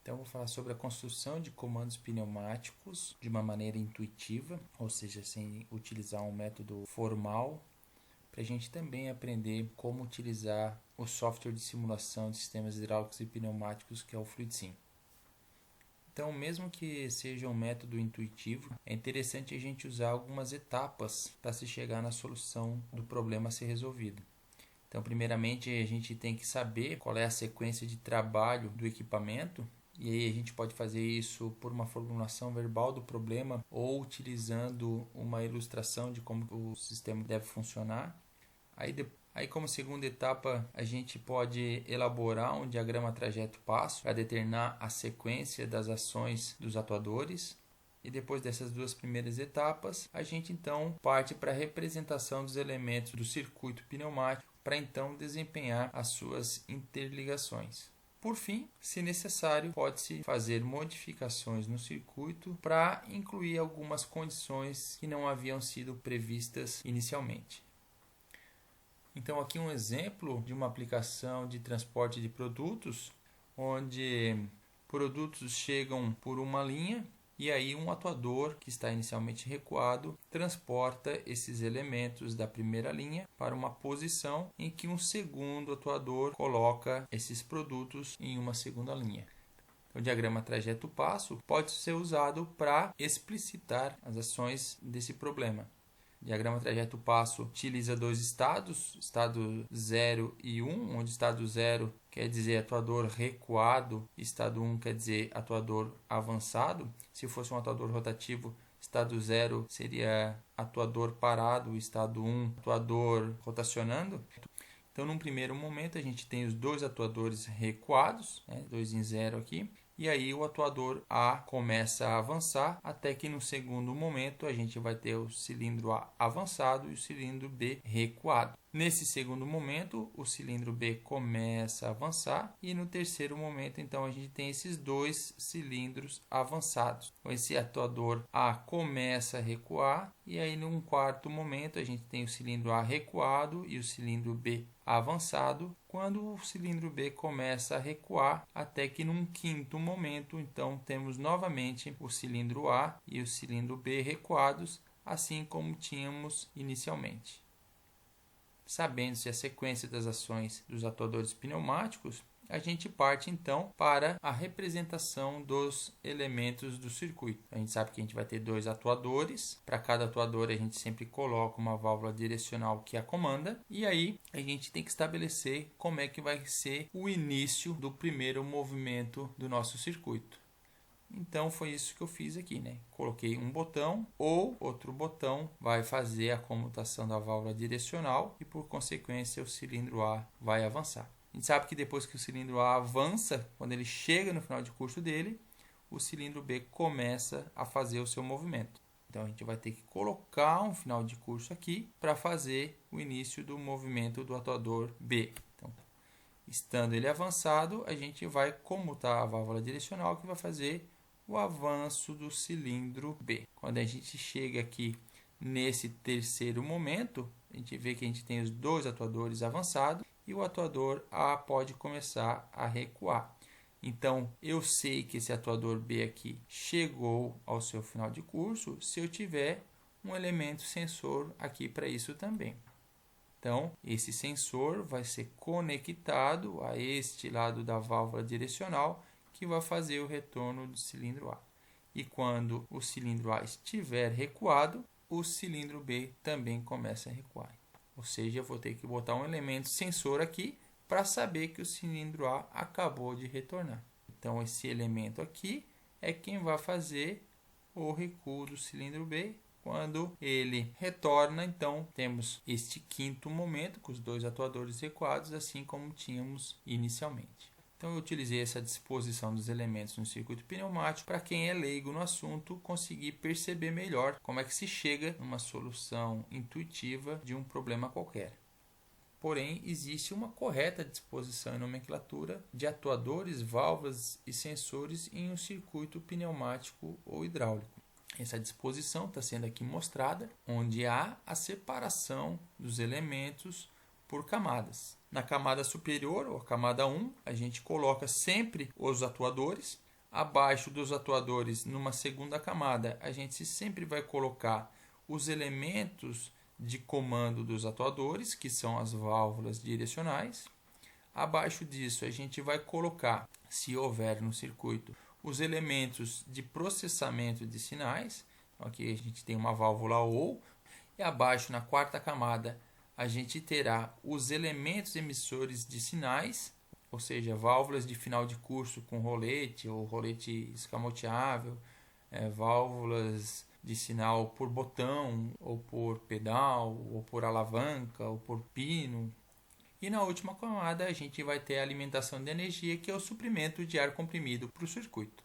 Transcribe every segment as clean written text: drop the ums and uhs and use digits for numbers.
Então, vou falar sobre a construção de comandos pneumáticos de uma maneira intuitiva, ou seja, sem utilizar um método formal, para a gente também aprender como utilizar o software de simulação de sistemas hidráulicos e pneumáticos, que é o FluidSim. Então, mesmo que seja um método intuitivo, é interessante a gente usar algumas etapas para se chegar na solução do problema a ser resolvido. Então, primeiramente, a gente tem que saber qual é a sequência de trabalho do equipamento, e aí a gente pode fazer isso por uma formulação verbal do problema ou utilizando uma ilustração de como o sistema deve funcionar. Aí, como segunda etapa, a gente pode elaborar um diagrama trajeto-passo para determinar a sequência das ações dos atuadores. E depois dessas duas primeiras etapas, a gente então parte para a representação dos elementos do circuito pneumático para então desempenhar as suas interligações. Por fim, se necessário, pode-se fazer modificações no circuito para incluir algumas condições que não haviam sido previstas inicialmente. Então, aqui um exemplo de uma aplicação de transporte de produtos, onde produtos chegam por uma linha e aí um atuador que está inicialmente recuado transporta esses elementos da primeira linha para uma posição em que um segundo atuador coloca esses produtos em uma segunda linha. O diagrama trajeto-passo pode ser usado para explicitar as ações desse problema. O diagrama trajeto-passo utiliza dois estados, estado 0 e 1, onde estado 0 quer dizer atuador recuado, estado 1 quer dizer atuador avançado. Se fosse um atuador rotativo, estado 0 seria atuador parado, estado 1 atuador rotacionando. Então, num primeiro momento, a gente tem os dois atuadores recuados, 2 em 0 aqui, e aí o atuador A começa a avançar, até que no segundo momento a gente vai ter o cilindro A avançado e o cilindro B recuado. Nesse segundo momento, o cilindro B começa a avançar e no terceiro momento, então, a gente tem esses dois cilindros avançados. Então, esse atuador A começa a recuar e aí num quarto momento a gente tem o cilindro A recuado e o cilindro B avançado, quando o cilindro B começa a recuar, até que num quinto momento, então, temos novamente o cilindro A e o cilindro B recuados, assim como tínhamos inicialmente. Sabendo-se a sequência das ações dos atuadores pneumáticos, a gente parte então para a representação dos elementos do circuito. A gente sabe que a gente vai ter dois atuadores. Para cada atuador a gente sempre coloca uma válvula direcional que a comanda. E aí a gente tem que estabelecer como é que vai ser o início do primeiro movimento do nosso circuito. Então foi isso que eu fiz aqui, Coloquei um botão ou outro botão vai fazer a comutação da válvula direcional e por consequência o cilindro A vai avançar. A gente sabe que depois que o cilindro A avança, quando ele chega no final de curso dele, o cilindro B começa a fazer o seu movimento. Então a gente vai ter que colocar um final de curso aqui para fazer o início do movimento do atuador B. Então, estando ele avançado, a gente vai comutar a válvula direcional que vai fazer o avanço do cilindro B. Quando a gente chega aqui nesse terceiro momento, a gente vê que a gente tem os dois atuadores avançados e o atuador A pode começar a recuar. Então, eu sei que esse atuador B aqui chegou ao seu final de curso se eu tiver um elemento sensor aqui para isso também. Então, esse sensor vai ser conectado a este lado da válvula direcional que vai fazer o retorno do cilindro A. E quando o cilindro A estiver recuado, o cilindro B também começa a recuar. Ou seja, eu vou ter que botar um elemento sensor aqui para saber que o cilindro A acabou de retornar. Então, esse elemento aqui é quem vai fazer o recuo do cilindro B. Quando ele retorna, então, temos este quinto momento com os dois atuadores recuados, assim como tínhamos inicialmente. Então, eu utilizei essa disposição dos elementos no circuito pneumático para quem é leigo no assunto conseguir perceber melhor como é que se chega numa solução intuitiva de um problema qualquer. Porém, existe uma correta disposição e nomenclatura de atuadores, válvulas e sensores em um circuito pneumático ou hidráulico. Essa disposição está sendo aqui mostrada, onde há a separação dos elementos por camadas. Na camada superior, ou camada 1, a gente coloca sempre os atuadores. Abaixo dos atuadores, numa segunda camada, a gente sempre vai colocar os elementos de comando dos atuadores, que são as válvulas direcionais. Abaixo disso, a gente vai colocar, se houver no circuito, os elementos de processamento de sinais. Aqui a gente tem uma válvula OU. E abaixo, na quarta camada, a gente terá os elementos emissores de sinais, ou seja, válvulas de final de curso com rolete ou rolete escamoteável, válvulas de sinal por botão, ou por pedal, ou por alavanca, ou por pino. E na última camada a gente vai ter a alimentação de energia, que é o suprimento de ar comprimido para o circuito.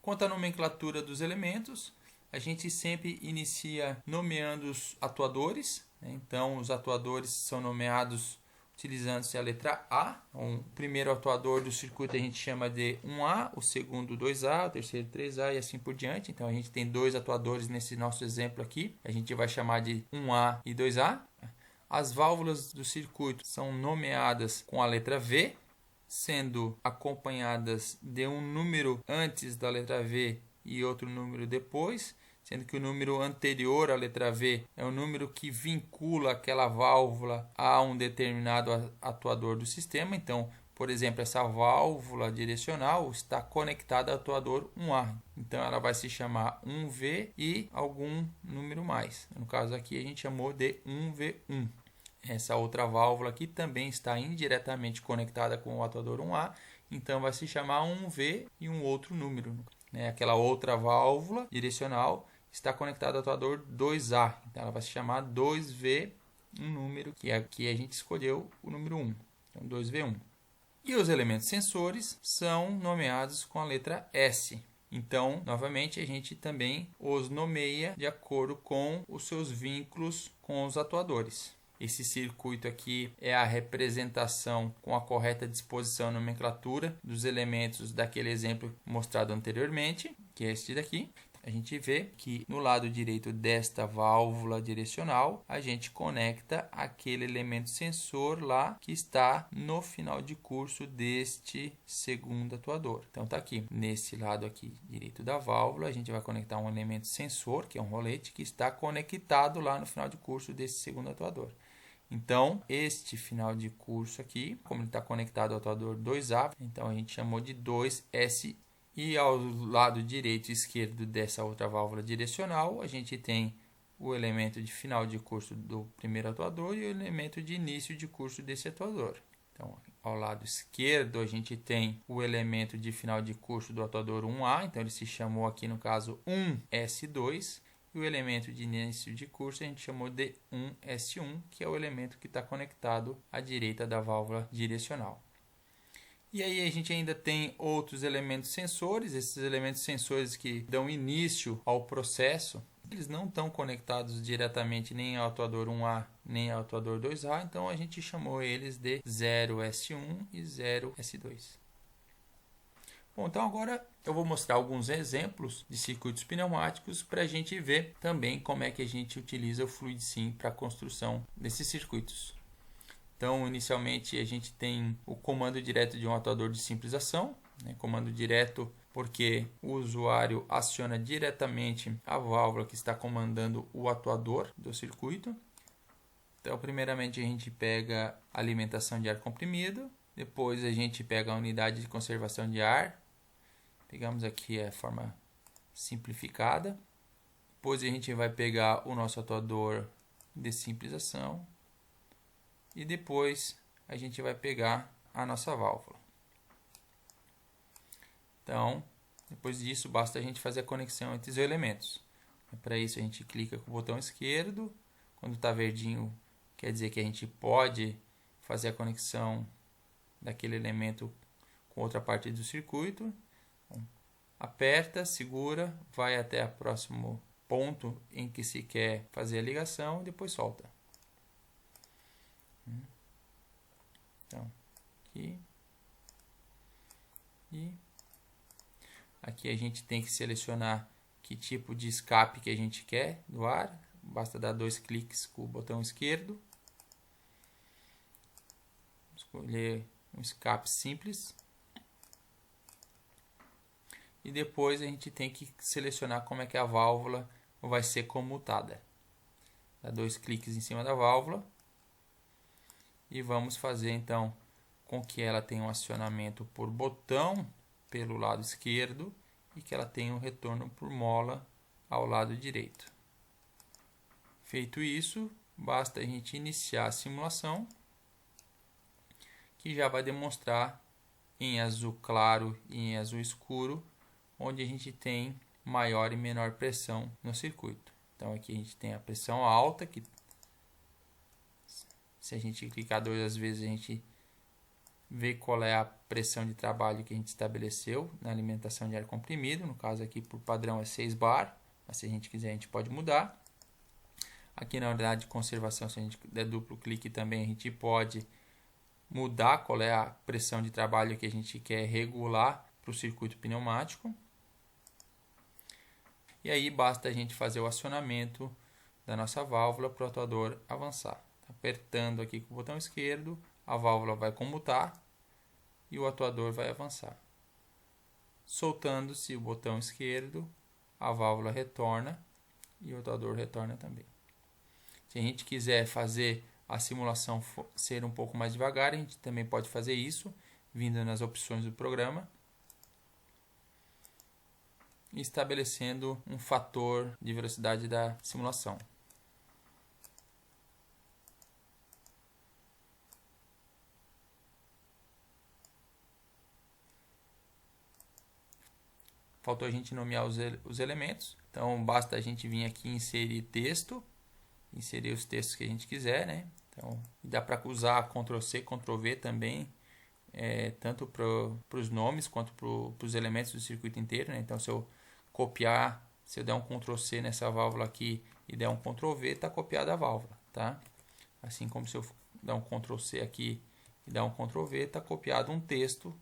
Quanto à nomenclatura dos elementos, a gente sempre inicia nomeando os atuadores. Então, os atuadores são nomeados utilizando-se a letra A. O primeiro atuador do circuito a gente chama de 1A, o segundo 2A, o terceiro 3A e assim por diante. Então, a gente tem dois atuadores nesse nosso exemplo aqui. A gente vai chamar de 1A e 2A. As válvulas do circuito são nomeadas com a letra V, sendo acompanhadas de um número antes da letra V e outro número depois, sendo que o número anterior à letra V é o número que vincula aquela válvula a um determinado atuador do sistema. Então, por exemplo, essa válvula direcional está conectada ao atuador 1A. Então, ela vai se chamar 1V e algum número mais. No caso aqui, a gente chamou de 1V1. Essa outra válvula aqui também está indiretamente conectada com o atuador 1A. Então, vai se chamar 1V e um outro número. Aquela outra válvula direcional está conectada ao atuador 2A. Então, ela vai se chamar 2V, um número que aqui a gente escolheu o número 1. Então, 2V1. E os elementos sensores são nomeados com a letra S. Então, novamente, a gente também os nomeia de acordo com os seus vínculos com os atuadores. Esse circuito aqui é a representação com a correta disposição e nomenclatura dos elementos daquele exemplo mostrado anteriormente, que é este daqui. A gente vê que no lado direito desta válvula direcional, a gente conecta aquele elemento sensor lá que está no final de curso deste segundo atuador. Então está aqui, nesse lado aqui direito da válvula, a gente vai conectar um elemento sensor, que é um rolete, que está conectado lá no final de curso desse segundo atuador. Então, este final de curso aqui, como ele está conectado ao atuador 2A, então a gente chamou de 2S. E ao lado direito e esquerdo dessa outra válvula direcional, a gente tem o elemento de final de curso do primeiro atuador e o elemento de início de curso desse atuador. Então, ao lado esquerdo, a gente tem o elemento de final de curso do atuador 1A, então ele se chamou aqui no caso 1S2. E o elemento de início de curso a gente chamou de 1S1, que é o elemento que está conectado à direita da válvula direcional. E aí a gente ainda tem outros elementos sensores, esses elementos sensores que dão início ao processo, eles não estão conectados diretamente nem ao atuador 1A nem ao atuador 2A, então a gente chamou eles de 0S1 e 0S2. Bom, então agora eu vou mostrar alguns exemplos de circuitos pneumáticos para a gente ver também como é que a gente utiliza o FluidSim para a construção desses circuitos. Então, inicialmente, a gente tem o comando direto de um atuador de simples ação. Comando direto porque o usuário aciona diretamente a válvula que está comandando o atuador do circuito. Então, primeiramente, a gente pega a alimentação de ar comprimido. Depois, a gente pega a unidade de conservação de ar. Pegamos aqui a forma simplificada. Depois, a gente vai pegar o nosso atuador de simples ação. E depois a gente vai pegar a nossa válvula. Então, depois disso, basta a gente fazer a conexão entre os elementos. Para isso, a gente clica com o botão esquerdo. Quando está verdinho, quer dizer que a gente pode fazer a conexão daquele elemento com outra parte do circuito. Então, aperta, segura, vai até o próximo ponto em que se quer fazer a ligação e depois solta. Então, aqui e aqui a gente tem que selecionar que tipo de escape que a gente quer do ar. Basta dar 2 cliques com o botão esquerdo. Escolher um escape simples. e depois a gente tem que selecionar como é que a válvula vai ser comutada. Dá 2 cliques em cima da válvula e vamos fazer então com que ela tenha um acionamento por botão pelo lado esquerdo e que ela tenha um retorno por mola ao lado direito. Feito isso, basta a gente iniciar a simulação, que já vai demonstrar em azul claro e em azul escuro, onde a gente tem maior e menor pressão no circuito. Então aqui a gente tem a pressão alta, que se a gente clicar 2 vezes a gente vê qual é a pressão de trabalho que a gente estabeleceu na alimentação de ar comprimido. No caso aqui por padrão é 6 bar, mas se a gente quiser a gente pode mudar. Aqui na unidade de conservação, se a gente der duplo clique também, a gente pode mudar qual é a pressão de trabalho que a gente quer regular para o circuito pneumático. E aí basta a gente fazer o acionamento da nossa válvula para o atuador avançar. Apertando aqui com o botão esquerdo, a válvula vai comutar e o atuador vai avançar. Soltando-se o botão esquerdo, a válvula retorna e o atuador retorna também. Se a gente quiser fazer a simulação ser um pouco mais devagar, a gente também pode fazer isso, vindo nas opções do programa e estabelecendo um fator de velocidade da simulação. Faltou a gente nomear os elementos, então basta a gente vir aqui e inserir texto, inserir os textos que a gente quiser, né? Então, dá para usar Ctrl+C, Ctrl+V também, tanto para os nomes quanto para os elementos do circuito inteiro, né? Então, se eu copiar, se eu der um Ctrl+C nessa válvula aqui e der um Ctrl+V, está copiada a válvula, tá? Assim como se eu dar um Ctrl+C aqui e dar um Ctrl+V, está copiado um texto,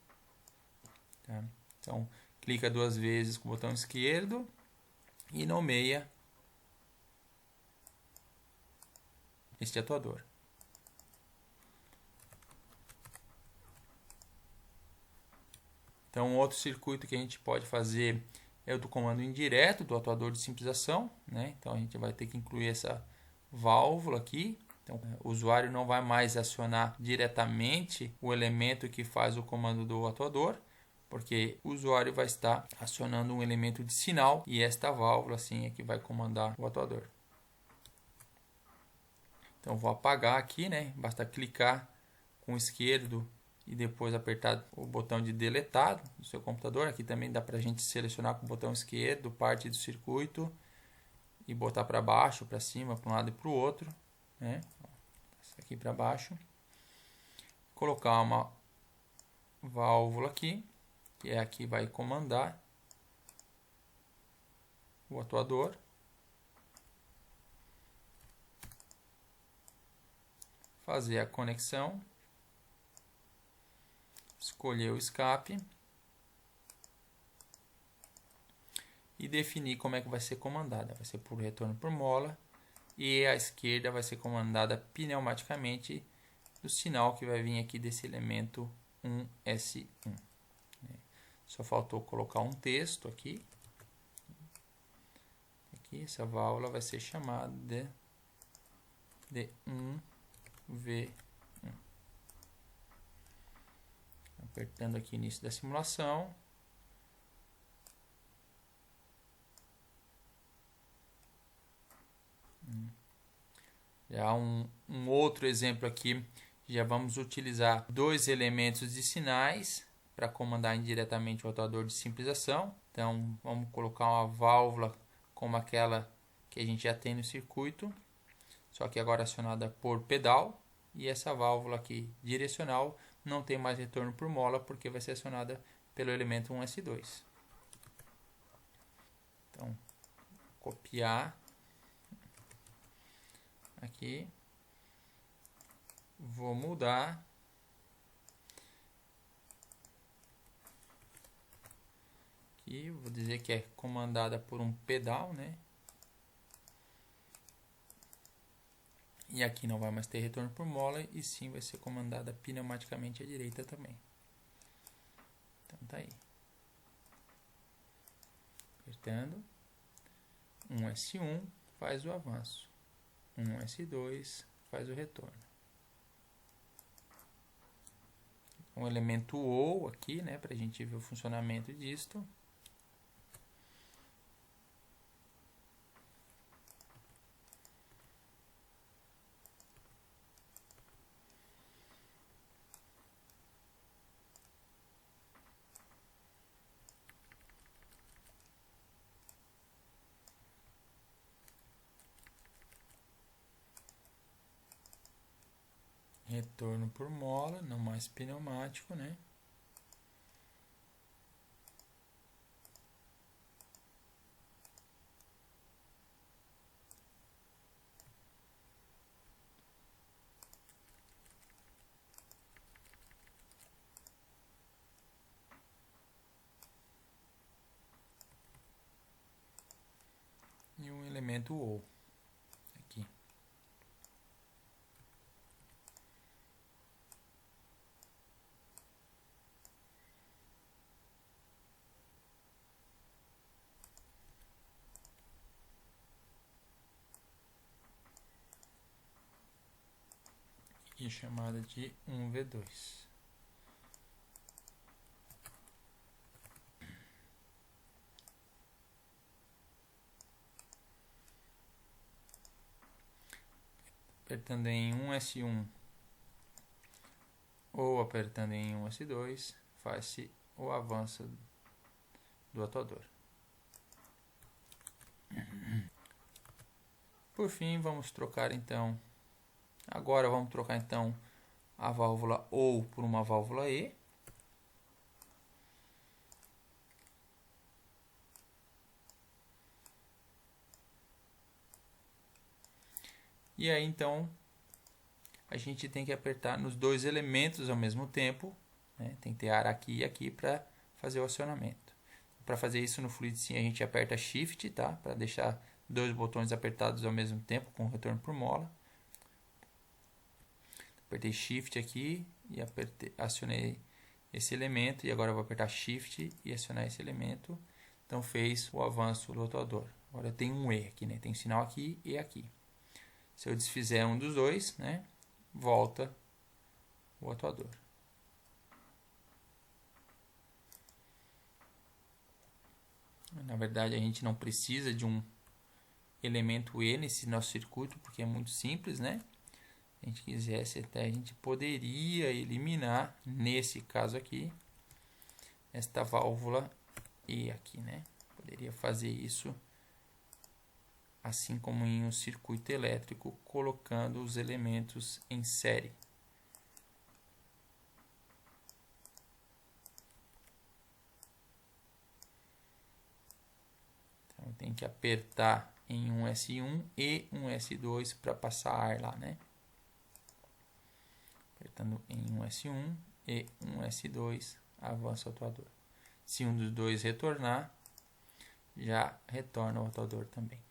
tá? Então, clica 2 vezes com o botão esquerdo e nomeia este atuador. Então, outro circuito que a gente pode fazer é o do comando indireto do atuador de simplização, né? Então, a gente vai ter que incluir essa válvula aqui. Então, o usuário não vai mais acionar diretamente o elemento que faz o comando do atuador, porque o usuário vai estar acionando um elemento de sinal e esta válvula assim é que vai comandar o atuador. Então vou apagar aqui, né? Basta clicar com o esquerdo e depois apertar o botão de deletar do seu computador. Aqui também dá para a gente selecionar com o botão esquerdo parte do circuito e botar para baixo, para cima, para um lado e para o outro, né? Aqui para baixo. Colocar uma válvula aqui, que é aqui vai comandar o atuador. Fazer a conexão, escolher o escape e definir como é que vai ser comandada. Vai ser por retorno por mola e a esquerda vai ser comandada pneumaticamente do sinal que vai vir aqui desse elemento 1S1. Só faltou colocar um texto aqui. Aqui essa válvula vai ser chamada de 1V1. Apertando aqui início da simulação. Já um outro exemplo aqui, já vamos utilizar 2 elementos de sinais para comandar indiretamente o atuador de simplização. Então vamos colocar uma válvula como aquela que a gente já tem no circuito, só que agora acionada por pedal, e essa válvula aqui direcional não tem mais retorno por mola porque vai ser acionada pelo elemento 1S2. Então, copiar aqui, vou mudar aqui, vou dizer que é comandada por um pedal, né? E aqui não vai mais ter retorno por mola e sim vai ser comandada pneumaticamente à direita também. Então tá aí. Apertando. 1S1 faz o avanço. 1S2 faz o retorno. Um elemento OU aqui, né, para a gente ver o funcionamento disto. Retorno por mola, não mais pneumático, né? E um elemento OU aqui. E chamada de 1V2. Apertando em 1S1 ou apertando em 1S2, faz-se o avanço do atuador. Por fim, vamos trocar então. Agora vamos trocar então a válvula OU por uma válvula E. E aí então a gente tem que apertar nos dois elementos ao mesmo tempo, né? Tem que ter ar aqui e aqui para fazer o acionamento. Para fazer isso no FluidSim a gente aperta Shift, tá? Para deixar dois botões apertados ao mesmo tempo com retorno por mola. Apertei Shift aqui e acionei esse elemento, e agora eu vou apertar Shift e acionar esse elemento. Então fez o avanço do atuador. Agora eu tenho um E aqui, né? Tem um sinal aqui e aqui. Se eu desfizer um dos dois, né, volta o atuador. Na verdade, a gente não precisa de um elemento E nesse nosso circuito, porque é muito simples, né? Se a gente quisesse, até a gente poderia eliminar, nesse caso aqui, esta válvula E aqui, né? Poderia fazer isso assim como em um circuito elétrico, colocando os elementos em série. Então, tem que apertar em um S1 e um S2 para passar ar lá, né? Apertando em um S1 e um S2, avança o atuador. Se um dos dois retornar, já retorna o atuador também.